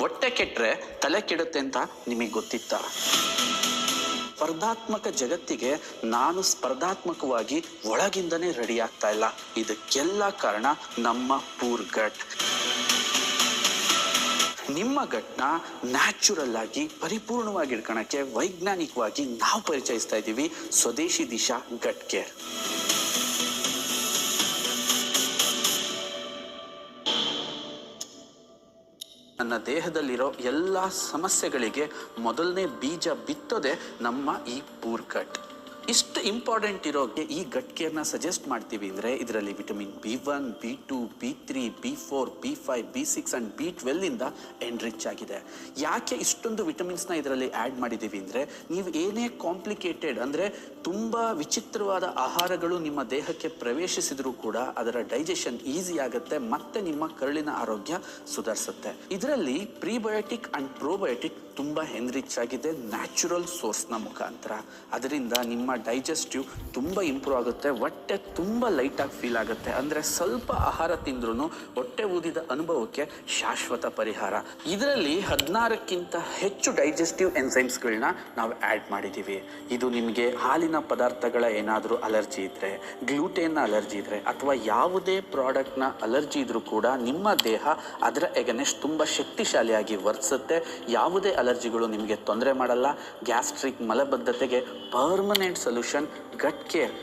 ಹೊಟ್ಟೆ ಕೆಟ್ಟರೆ ತಲೆ ಕೆಡುತ್ತೆ ಅಂತ ನಿಮಗೆ ಗೊತ್ತಿತ್ತಾ? ಸ್ಪರ್ಧಾತ್ಮಕ ಜಗತ್ತಿಗೆ ನಾನು ಸ್ಪರ್ಧಾತ್ಮಕವಾಗಿ ಒಳಗಿಂದನೇ ರೆಡಿ ಆಗ್ತಾ ಇಲ್ಲ. ಇದಕ್ಕೆಲ್ಲ ಕಾರಣ ನಮ್ಮ ಪೂರ್ ಗಟ್. ನಿಮ್ಮ ಗಟ್ನ ನ್ಯಾಚುರಲ್ ಆಗಿ ಪರಿಪೂರ್ಣವಾಗಿ ಇಟ್ಕೊಳಕ್ಕೆ ವೈಜ್ಞಾನಿಕವಾಗಿ ನಾವು ಪರಿಚಯಿಸ್ತಾ ಇದ್ದೀವಿ ಸ್ವದೇಶಿ ದಿಶಾ ಗಟ್ ಕೇರ್. ನನ್ನ ದೇಹದಲ್ಲಿರೋ ಎಲ್ಲ ಸಮಸ್ಯೆಗಳಿಗೆ ಮೊದಲನೇ ಬೀಜ ಬಿತ್ತೋದೆ ನಮ್ಮ ಈ ಪೂರ್ ಗಟ್. ಇಷ್ಟು ಇಂಪಾರ್ಟೆಂಟ್ ಇರೋಕ್ಕೆ ಈ ಗಟ್ ಕೇರ್ನ ಸಜೆಸ್ಟ್ ಮಾಡ್ತೀವಿ ಅಂದರೆ ಇದರಲ್ಲಿ vitamin B1, B2, B3, B4, B5, B6 and B12 ಇಂದ ಎನ್ರಿಚ್ ಆಗಿದೆ. ಯಾಕೆ ಇಷ್ಟೊಂದು ವಿಟಮಿನ್ಸ್ನ ಇದರಲ್ಲಿ ಆ್ಯಡ್ ಮಾಡಿದ್ದೀವಿ ಅಂದರೆ, ನೀವು ಏನೇ ಕಾಂಪ್ಲಿಕೇಟೆಡ್ ಅಂದರೆ ತುಂಬ ವಿಚಿತ್ರವಾದ ಆಹಾರಗಳು ನಿಮ್ಮ ದೇಹಕ್ಕೆ ಪ್ರವೇಶಿಸಿದರೂ ಕೂಡ ಅದರ ಡೈಜೆಷನ್ ಈಸಿ ಆಗುತ್ತೆ ಮತ್ತು ನಿಮ್ಮ ಕರುಳಿನ ಆರೋಗ್ಯ ಸುಧಾರಿಸುತ್ತೆ. ಇದರಲ್ಲಿ ಪ್ರೀಬಯೋಟಿಕ್ ಆ್ಯಂಡ್ ಪ್ರೋಬಯೋಟಿಕ್ ತುಂಬ ಎನ್ರಿಚ್ ಆಗಿದೆ ನ್ಯಾಚುರಲ್ ಸೋರ್ಸ್ನ ಮುಖಾಂತರ. ಅದರಿಂದ ನಿಮ್ಮ ಡೈಜೆಸ್ಟಿವ್ ತುಂಬ ಇಂಪ್ರೂವ್ ಆಗುತ್ತೆ, ಹೊಟ್ಟೆ ತುಂಬ ಲೈಟಾಗಿ ಫೀಲ್ ಆಗುತ್ತೆ. ಅಂದರೆ ಸ್ವಲ್ಪ ಆಹಾರ ತಿಂದ್ರೂ ಹೊಟ್ಟೆ ಊದಿದ ಅನುಭವಕ್ಕೆ ಶಾಶ್ವತ ಪರಿಹಾರ. ಇದರಲ್ಲಿ 16ಕ್ಕಿಂತ ಹೆಚ್ಚು ಡೈಜೆಸ್ಟಿವ್ ಎನ್ಸೈಮ್ಸ್ಗಳನ್ನ ನಾವು ಆ್ಯಡ್ ಮಾಡಿದ್ದೀವಿ. ಇದು ನಿಮಗೆ ಹಾಲಿನ ಪದಾರ್ಥಗಳ ಏನಾದರೂ ಅಲರ್ಜಿ ಇದ್ದರೆ, ಗ್ಲೂಟೇನ್ನ ಅಲರ್ಜಿ ಇದ್ದರೆ ಅಥವಾ ಯಾವುದೇ ಪ್ರಾಡಕ್ಟ್ನ ಅಲರ್ಜಿ ಇದ್ರೂ ಕೂಡ ನಿಮ್ಮ ದೇಹ ಅದರ ಎಗನೆಸ್ಟ್ ತುಂಬ ಶಕ್ತಿಶಾಲಿಯಾಗಿ ವರ್ತಿಸುತ್ತೆ. ಯಾವುದೇ ಅಲರ್ಜಿಗಳು ನಿಮಗೆ ತೊಂದರೆ ಮಾಡಲ್ಲ. ಗ್ಯಾಸ್ಟ್ರಿಕ್ ಮಲಬದ್ಧತೆಗೆ ಪರ್ಮನೆಂಟ್ ಸೊಲ್ಯೂಷನ್ ಗಟ್ ಕೇರ್.